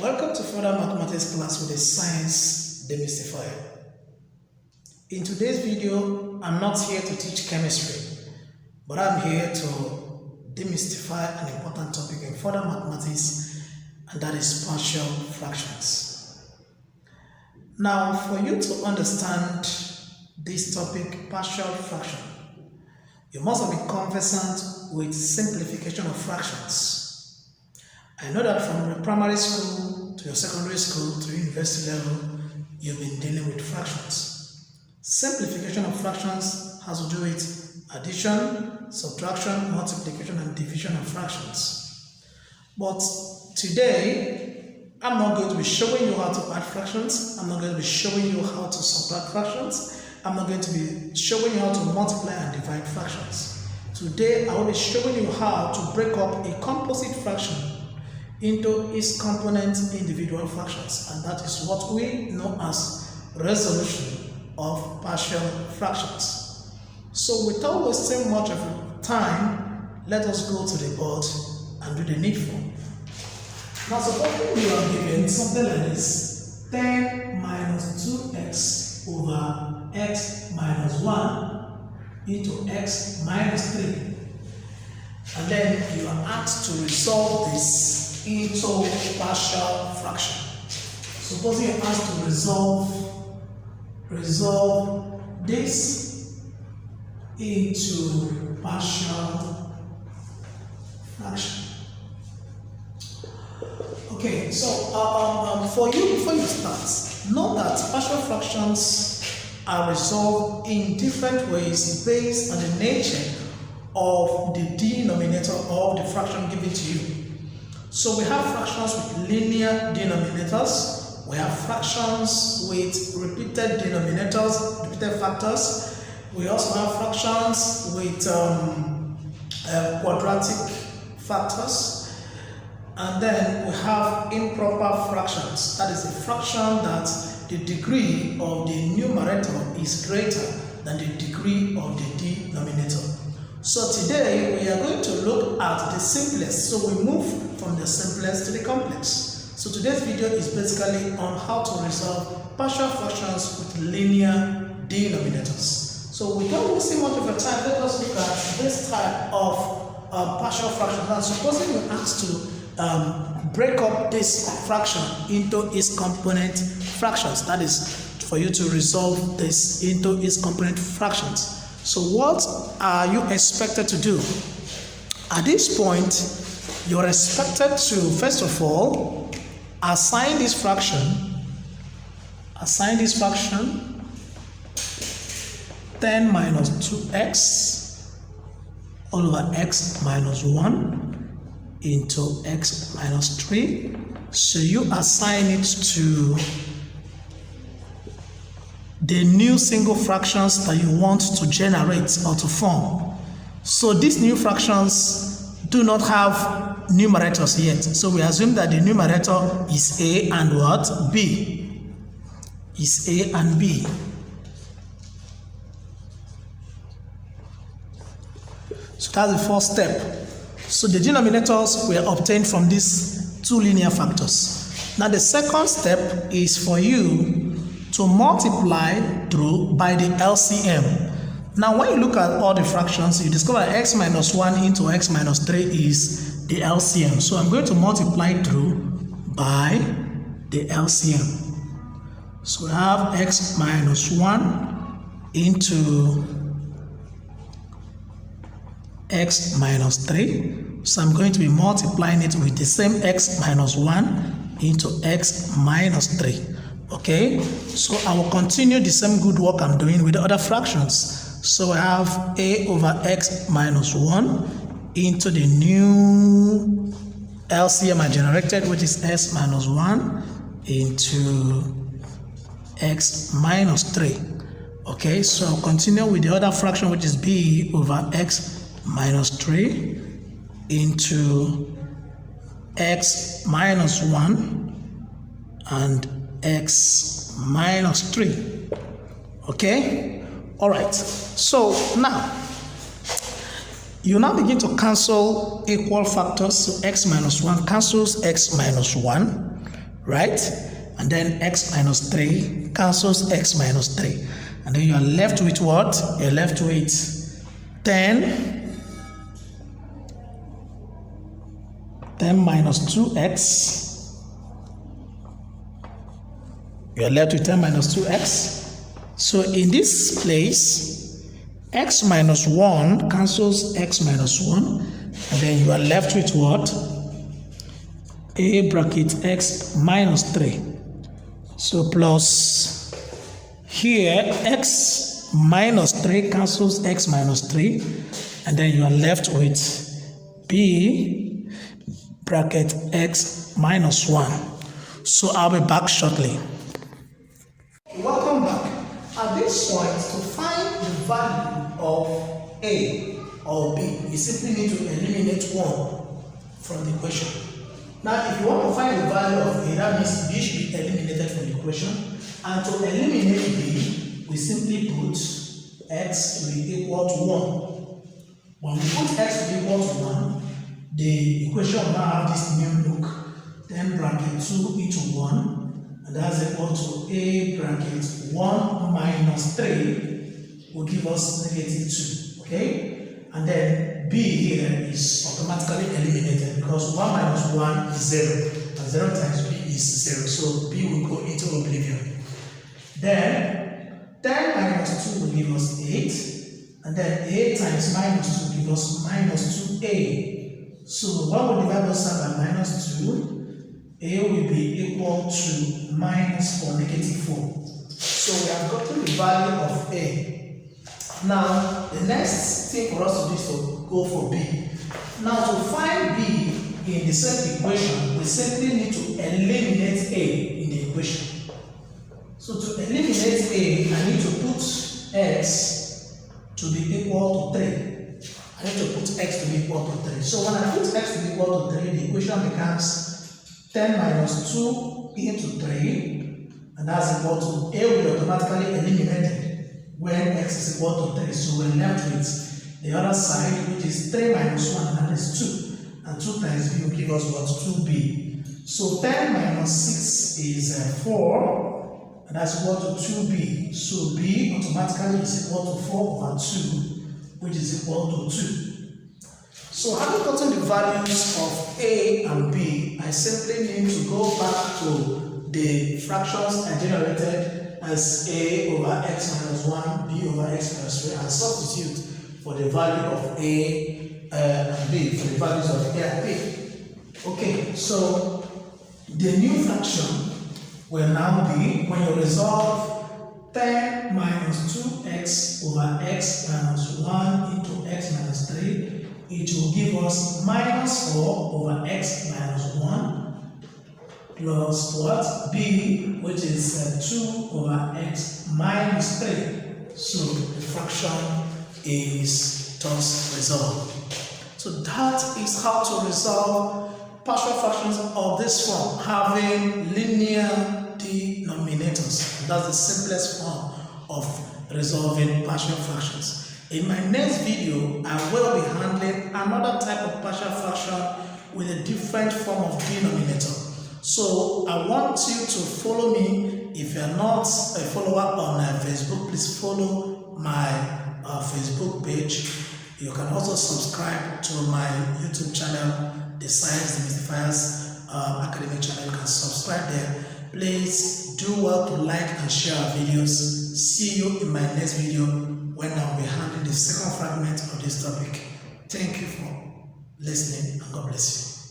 Welcome to further mathematics class with a science demystifier. In today's video, I'm not here to teach chemistry, but I'm here to demystify an important topic in further mathematics, and that is partial fractions. Now, for you to understand this topic, partial fraction, you must have been conversant with simplification of fractions. I know that from your primary school to your secondary school to university level, you've been dealing with fractions. Simplification of fractions has to do with addition, subtraction, multiplication, and division of fractions. But today, I'm not going to be showing you how to add fractions. I'm not going to be showing you how to subtract fractions. I'm not going to be showing you how to multiply and divide fractions. Today, I will be showing you how to break up a composite fraction into its component individual fractions, and that is what we know as resolution of partial fractions. So without wasting much of your time, let us go to the board and do the needful. Now supposing we are given something like this: 10 minus 2x over x minus 1 into x minus 3, and then you are asked to resolve this into partial fraction. Suppose you're asked to resolve this into partial fraction. Okay, so for you, before you start, know that partial fractions are resolved in different ways based on the nature of the denominator of the fraction given to you. So we have fractions with linear denominators, we have fractions with repeated denominators, repeated factors. We also have fractions with quadratic factors. And then we have improper fractions. That is a fraction that the degree of the numerator is greater than the degree of the denominator. So today we are going to look at the simplest. So we move from the simplest to the complex. So today's video is basically on how to resolve partial fractions with linear denominators. So without wasting much of your time, let us look at this type of partial fraction. Now supposing we're asked to break up this fraction into its component fractions, that is for you to resolve this into its component fractions. So what are you expected to do? At this point, you're expected to, first of all, assign this fraction 10 minus 2x all over x minus 1 into x minus 3. So you assign it to the new single fractions that you want to generate or to form. So these new fractions do not have numerators yet. So we assume that the numerator is a and what? B. Is a and b. So that's the first step. So the denominators were obtained from these two linear factors. Now the second step is for you to multiply through by the LCM. Now when you look at all the fractions, you discover x minus 1 into x minus 3 is the LCM. So I'm going to multiply through by the LCM. So we have x minus 1 into x minus 3. So I'm going to be multiplying it with the same x minus 1 into x minus 3. Okay, so I will continue the same good work I'm doing with the other fractions. So I have a over x minus 1 into the new LCM I generated, which is x minus 1 into x minus 3. Okay, so I'll continue with the other fraction, which is b over x minus 3 into x minus 1 and x minus 3. Okay, all right. So now you now begin to cancel equal factors. So x minus 1 cancels x minus 1. right? And then x minus 3 cancels x minus 3. And then you are left with what? You're left with 10 minus 2x. You are left with 10 minus 2x. So in this place, x minus 1 cancels x minus 1. And then you are left with what? A bracket x minus 3. So plus here, x minus 3 cancels x minus 3. And then you are left with b bracket x minus 1. So I'll be back shortly. Welcome back. At this point, to find the value of a or b, you simply need to eliminate 1 from the equation. Now, if you want to find the value of a, that means b should be eliminated from the equation. And to eliminate b, we simply put x to be equal to 1. When we put x to be equal to 1, the equation will now have this new look. 10 bracket 2 into 1, and that's equal to a bracket 1 minus 3 will give us negative 2. Okay? And then b here is automatically eliminated because 1 minus 1 is 0. And 0 times b is 0. So b will go into oblivion. Then 10 minus 2 will give us 8. And then 8 times minus 2 will give us minus 2a. So when we divide both sides by minus 2, a will be equal to minus 4, negative 4. So we have gotten the value of a. Now, the next thing for us to do is to go for b. Now, to find b in the same equation, we simply need to eliminate a in the equation. So to eliminate a, I need to put x to be equal to 3. I need to put x to be equal to 3. So when I put x to be equal to 3, the equation becomes 10 minus 2 into 3, and that's equal to a will be automatically eliminated when x is equal to 3. So we're left with the other side, which is 3 minus 1, and that is 2. And 2 times b will give us what? 2b. So 10 minus 6 is 4, and that's equal to 2b. So b automatically is equal to 4 over 2. Which is equal to 2. So having gotten the values of a and b, I simply need to go back to the fractions I generated as a over x minus 1, b over x minus 3, and substitute for the value of a and b, for the values of a and b. Okay, so the new fraction will now be, when you resolve 10 minus 2x over x minus 1 into x minus 3, it will give us minus 4 over x minus 1 plus what? b, which is 2 over x minus 3. So the fraction is thus resolved. So that is how to resolve partial fractions of this form, having linear denominators. That's the simplest form of resolving partial fractions. In my next video, I will be handling another type of partial fraction with a different form of denominator. So I want you to follow me. If you are not a follower on Facebook, please follow my Facebook page. You can also subscribe to my YouTube channel, the Science Demystifiers Academy channel. You can subscribe there. Please do well to like and share our videos. See you in my next video when I'll be handling the second fragment of this topic. Thank you for listening, and God bless you.